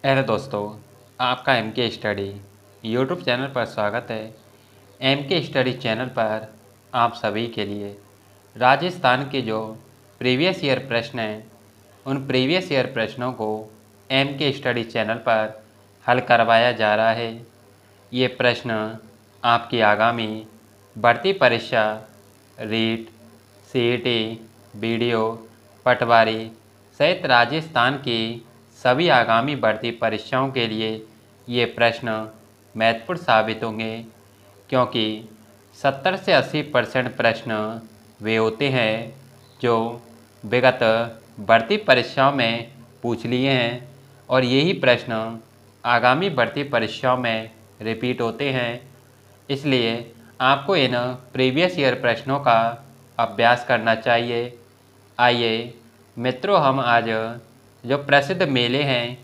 Hello दोस्तों, आपका M के स्टडी यूट्यूब चैनल पर स्वागत है। एम के स्टडी चैनल पर आप सभी के लिए राजस्थान के जो प्रीवियस ईयर प्रश्न हैं उन प्रीवियस ईयर प्रश्नों को एम के स्टडी चैनल पर हल करवाया जा रहा है। ये प्रश्न आपकी आगामी भर्ती परीक्षा रीट, सीईटी, बीडीओ, पटवारी सहित राजस्थान की सभी आगामी भर्ती परीक्षाओं के लिए ये प्रश्न महत्वपूर्ण साबित होंगे, क्योंकि 70 से 80% प्रश्न वे होते हैं जो विगत भर्ती परीक्षाओं में पूछ लिए हैं और यही प्रश्न आगामी भर्ती परीक्षाओं में रिपीट होते हैं। इसलिए आपको इन प्रीवियस ईयर प्रश्नों का अभ्यास करना चाहिए। आइए मित्रों, हम आज जो प्रसिद्ध मेले हैं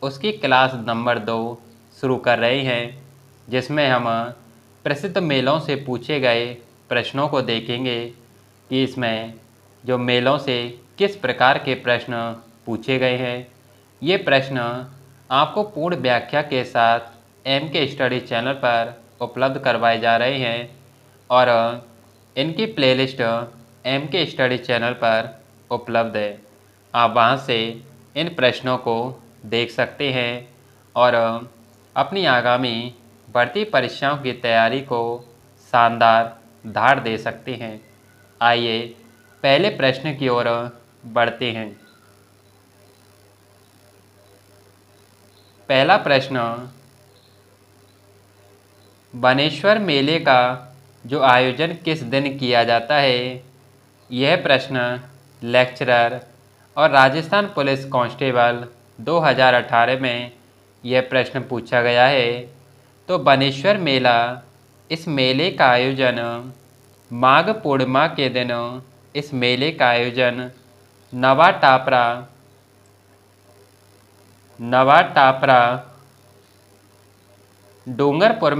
उसकी क्लास नंबर 2 शुरू कर रहे हैं, जिसमें हम प्रसिद्ध मेलों से पूछे गए प्रश्नों को देखेंगे कि इसमें जो मेलों से किस प्रकार के प्रश्न पूछे गए हैं। ये प्रश्न आपको पूर्ण व्याख्या के साथ एम के स्टडी चैनल पर उपलब्ध करवाए जा रहे हैं और इनकी प्लेलिस्ट एम के स्टडी चैनल पर उपलब्ध है। आप वहां से इन प्रश्नों को देख सकते हैं और अपनी आगामी भर्ती परीक्षाओं की तैयारी को शानदार धार दे सकते हैं। आइए पहले प्रश्न की ओर बढ़ते हैं। पहला प्रश्न, बनेश्वर मेले का जो आयोजन किस दिन किया जाता है? यह प्रश्न लेक्चरर और राजस्थान पुलिस कांस्टेबल 2018 में यह प्रश्न पूछा गया है। तो बनेश्वर मेला, इस मेले का आयोजन माघ पूर्णिमा के दिन इस मेले का आयोजन नवा टापरा डूंगरपुर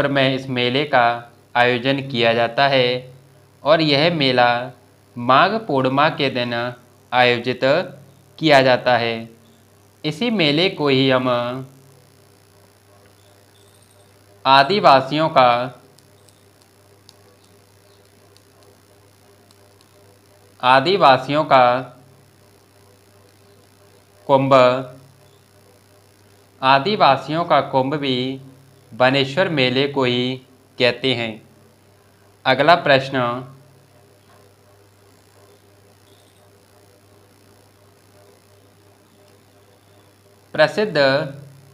में इस मेले का आयोजन किया जाता है और यह मेला माघ पूर्णिमा के दिन आयोजित किया जाता है। इसी मेले को ही हम आदिवासियों का कुंभ भी बनेश्वर मेले को ही कहते हैं। अगला प्रश्न, प्रसिद्ध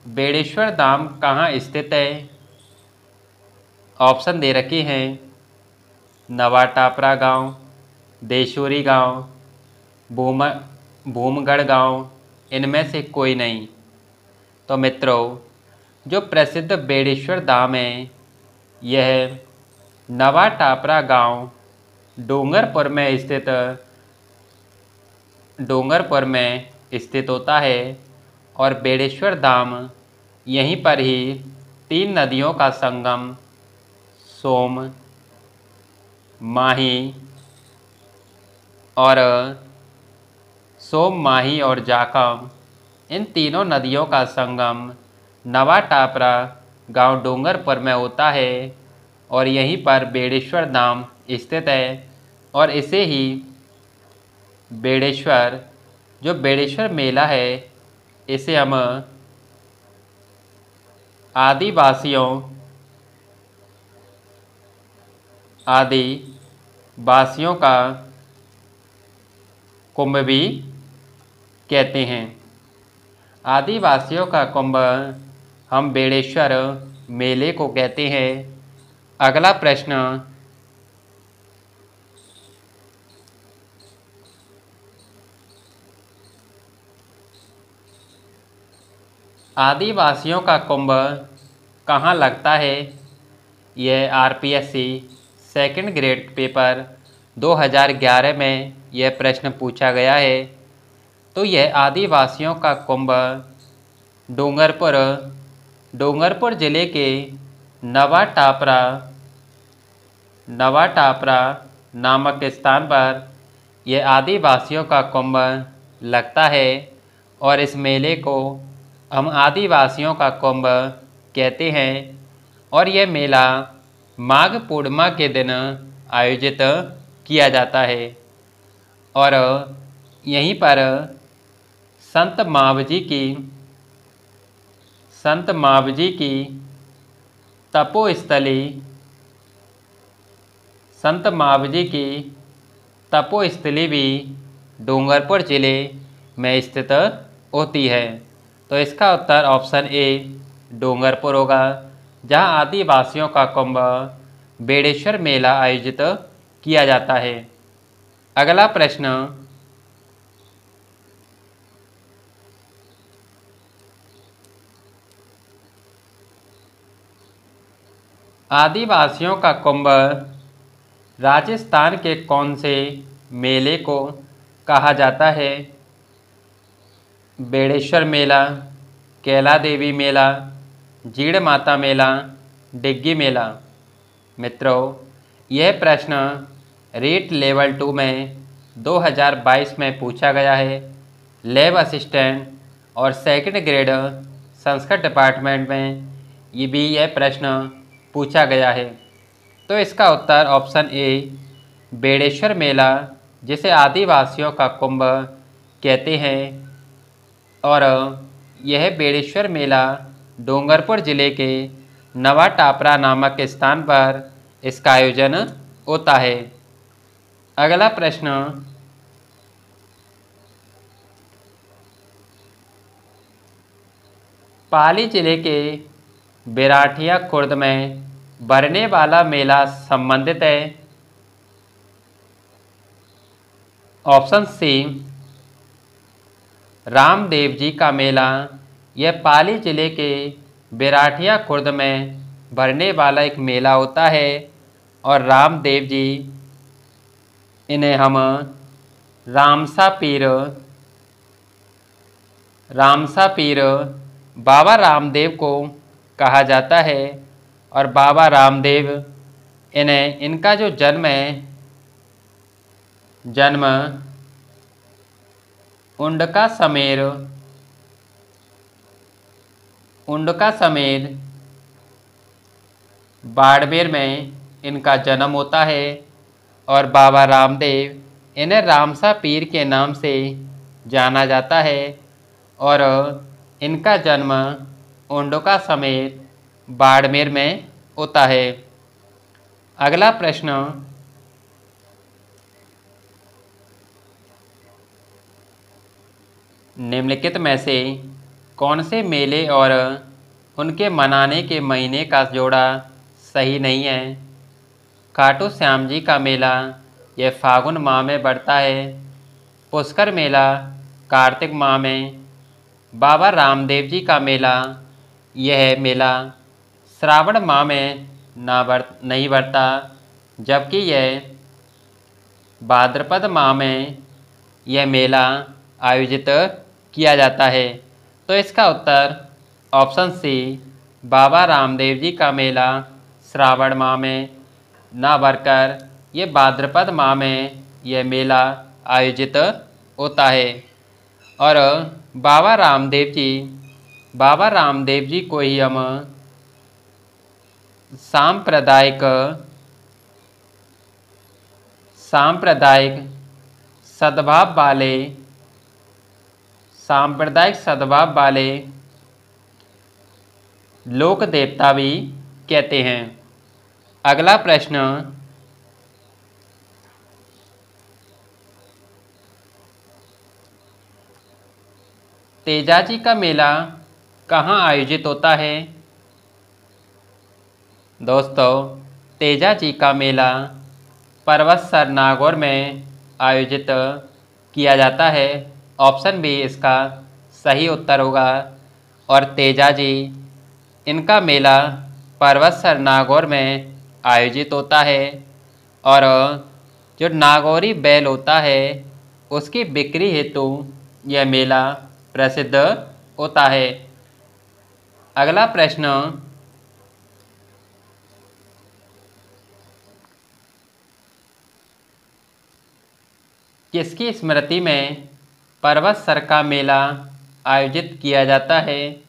बेड़ेश्वर धाम कहाँ स्थित है? ऑप्शन दे रखे हैं नवा टापरा गांव, देशोरी गांव, भूमगढ़ गांव, इनमें से कोई नहीं। तो मित्रों, जो प्रसिद्ध बेड़ेश्वर धाम है यह नवा टापरा गांव डूंगरपुर में स्थित होता है और बेड़ेश्वर धाम यहीं पर ही 3 नदियों का संगम सोम, माही और जाखम, इन तीनों नदियों का संगम नवा टापरा गांव डूंगरपुर में होता है और यहीं पर बेड़ेश्वर धाम स्थित है। और इसे ही बेड़ेश्वर मेला है, इसे हम आदिवासियों का कुंभ भी कहते हैं। आदिवासियों का कुंभ हम बेड़ेश्वर मेले को कहते हैं। अगला प्रश्न, आदिवासियों का कुंभ कहाँ लगता है? यह आरपीएससी सेकंड ग्रेड पेपर 2011 में यह प्रश्न पूछा गया है। तो यह आदिवासियों का कुंभ डूंगरपुर जिले के नवा टापरा नामक स्थान पर यह आदिवासियों का कुंभ लगता है और इस मेले को हम आदिवासियों का कुंभ कहते हैं। और यह मेला माघ पूर्णिमा के दिन आयोजित किया जाता है। और यहीं पर संत मावजी की तपोस्थली संत मावजी की तपोस्थली भी डूंगरपुर ज़िले में स्थित होती है। तो इसका उत्तर ऑप्शन ए डूंगरपुर होगा, जहां आदिवासियों का कुंभ बेड़ेश्वर मेला आयोजित किया जाता है। अगला प्रश्न, आदिवासियों का कुंभ राजस्थान के कौन से मेले को कहा जाता है? बेड़ेश्वर मेला, कैला देवी मेला, जीड़ माता मेला, डिग्गी मेला। मित्रों, यह प्रश्न रीट लेवल 2 में 2022 में पूछा गया है। लैब असिस्टेंट और सेकंड ग्रेड संस्कृत डिपार्टमेंट में ये भी यह प्रश्न पूछा गया है। तो इसका उत्तर ऑप्शन ए बेड़ेश्वर मेला, जिसे आदिवासियों का कुंभ कहते हैं। और यह बेड़ेश्वर मेला डूंगरपुर ज़िले के नवा टापरा नामक स्थान पर इसका आयोजन होता है। अगला प्रश्न, पाली जिले के बिराठिया खुर्द में बरने वाला मेला संबंधित है। ऑप्शन सी रामदेव जी का मेला। यह पाली जिले के बिराठिया खुर्द में भरने वाला एक मेला होता है और रामदेव जी, इन्हें हम रामसा पीर बाबा रामदेव को कहा जाता है। और बाबा रामदेव, इनका जो जन्म उंडका समेर बाड़मेर में इनका जन्म होता है। और बाबा रामदेव, इन्हें रामसा पीर के नाम से जाना जाता है। और इनका जन्म उंडका समेत बाड़मेर में होता है। अगला प्रश्न, निम्नलिखित में से कौन से मेले और उनके मनाने के महीने का जोड़ा सही नहीं है? खाटू श्याम जी का मेला, यह फागुन माह में बढ़ता है। पुष्कर मेला कार्तिक माह में। बाबा रामदेव जी का मेला, यह मेला श्रावण माह में नहीं बढ़ता, जबकि यह भाद्रपद माह में यह मेला आयोजित किया जाता है। तो इसका उत्तर ऑप्शन सी बाबा रामदेव जी का मेला श्रावण माह में ना बढ़कर ये भाद्रपद माह में यह मेला आयोजित होता है। और बाबा रामदेव जी को ही हम सांप्रदायिक सद्भाव वाले लोक देवता भी कहते हैं। अगला प्रश्न, तेजाजी का मेला कहाँ आयोजित होता है? दोस्तों, तेजाजी का मेला परवतसर नागौर में आयोजित किया जाता है। ऑप्शन बी इसका सही उत्तर होगा। और तेजाजी, इनका मेला परवतसर नागौर में आयोजित होता है। और जो नागौरी बैल होता है उसकी बिक्री हेतु यह मेला प्रसिद्ध होता है। अगला प्रश्न, किसकी स्मृति में परवतसर का मेला आयोजित किया जाता है?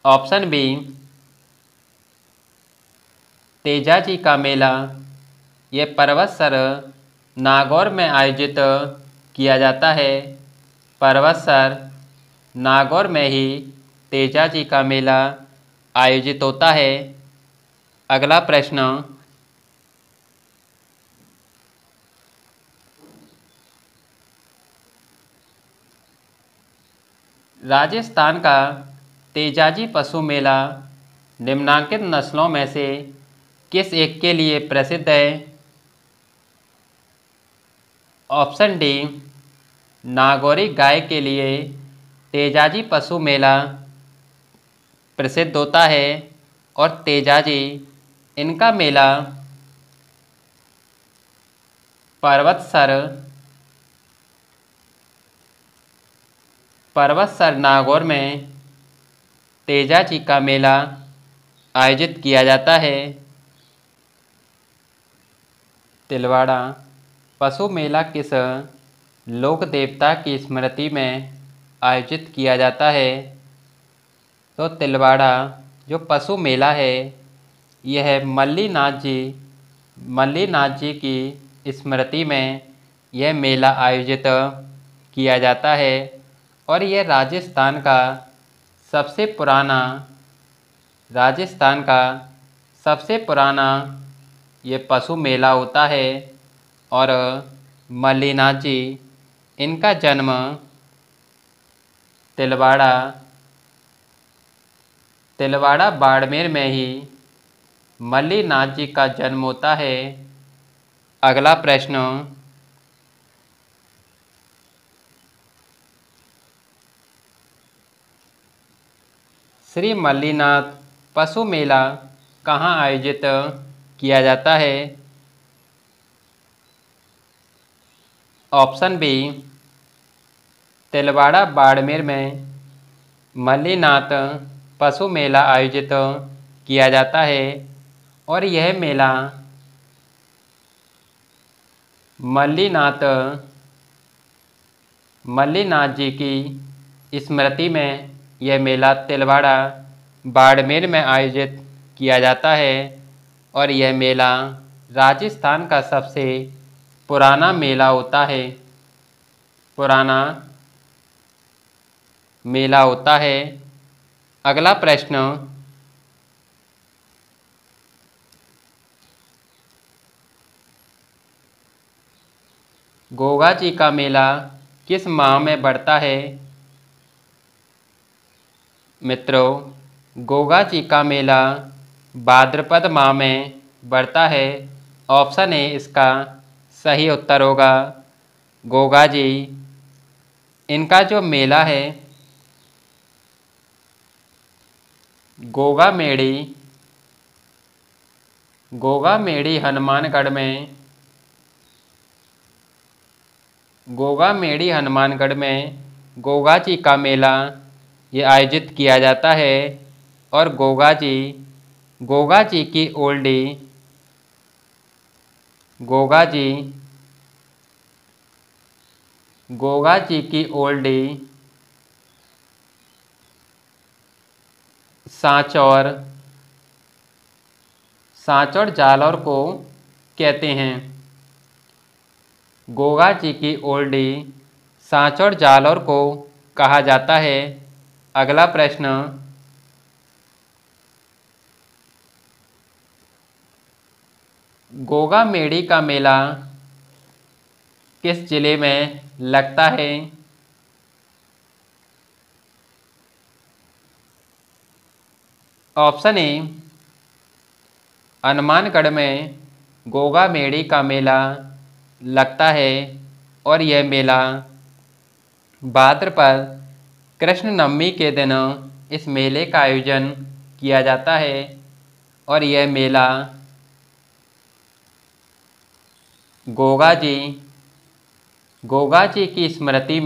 ऑप्शन बी तेजाजी का मेला। ये परवतसर नागौर में आयोजित किया जाता है। परवतसर नागौर में ही तेजाजी का मेला आयोजित होता है। अगला प्रश्न, राजस्थान का तेजाजी पशु मेला निम्नांकित नस्लों में से किस एक के लिए प्रसिद्ध है? ऑप्शन डी नागौरी गाय के लिए तेजाजी पशु मेला प्रसिद्ध होता है और तेजाजी इनका मेला परवतसर नागौर में तेजाजी का मेला आयोजित किया जाता है। तिलवाड़ा पशु मेला किस लोक देवता की स्मृति में आयोजित किया जाता है? तो तिलवाड़ा जो पशु मेला है यह मल्लीनाथ जी की स्मृति में यह मेला आयोजित किया जाता है और यह राजस्थान का सबसे पुराना ये पशु मेला होता है और मल्लीनाथ जी इनका जन्म तिलवाड़ा बाड़मेर में ही मल्लीनाथ जी का जन्म होता है। अगला प्रश्न, श्री मल्लीनाथ पशु मेला कहाँ आयोजित किया जाता है? ऑप्शन बी तिलवाड़ा बाड़मेर में मल्लीनाथ पशु मेला आयोजित किया जाता है और यह मेला मल्लीनाथ जी की स्मृति में यह मेला तिलवाड़ा बाड़मेर में आयोजित किया जाता है और यह मेला राजस्थान का सबसे पुराना मेला होता है। अगला प्रश्न, गोगा जी का मेला किस माह में बढ़ता है? मित्रों, गोगा जी का मेला भाद्रपद माह में बढ़ता है। ऑप्शन ए इसका सही उत्तर होगा। गोगा जी इनका जो मेला है गोगा मेड़ी हनुमानगढ़ में गोगा जी का मेला ये आयोजित किया जाता है और गोगा जी की ओल्डी सांचौर जालौर को कहते हैं। गोगा जी की ओल्डी सांचौर जालौर को कहा जाता है। अगला प्रश्न, गोगा मेड़ी का मेला किस जिले में लगता है? ऑप्शन ए हनुमानगढ़ में गोगा मेड़ी का मेला लगता है और यह मेला भाद्रपद कृष्ण नवमी के दिन इस मेले का आयोजन किया जाता है और यह मेला गोगा जी की स्मृति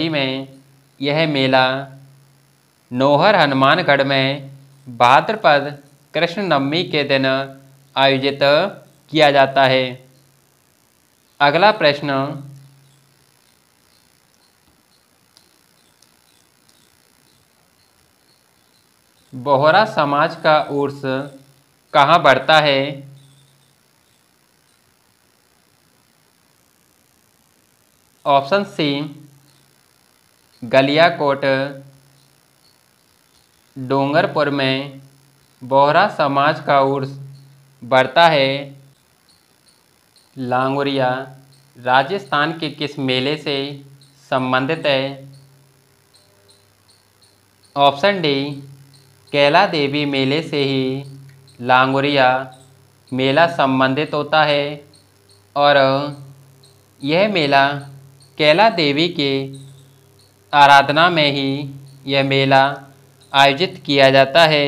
में यह मेला नौहर हनुमानगढ़ में भाद्रपद कृष्ण नवमी के दिन आयोजित किया जाता है। अगला प्रश्न, बोहरा समाज का उर्स कहाँ बढ़ता है? ऑप्शन सी गलियाकोट डूंगरपुर में बोहरा समाज का उर्स बढ़ता है। लांगुरिया राजस्थान के किस मेले से संबंधित है? ऑप्शन डी कैला देवी मेले से ही लांगुरिया मेला संबंधित होता है और यह मेला कैला देवी के आराधना में ही यह मेला आयोजित किया जाता है।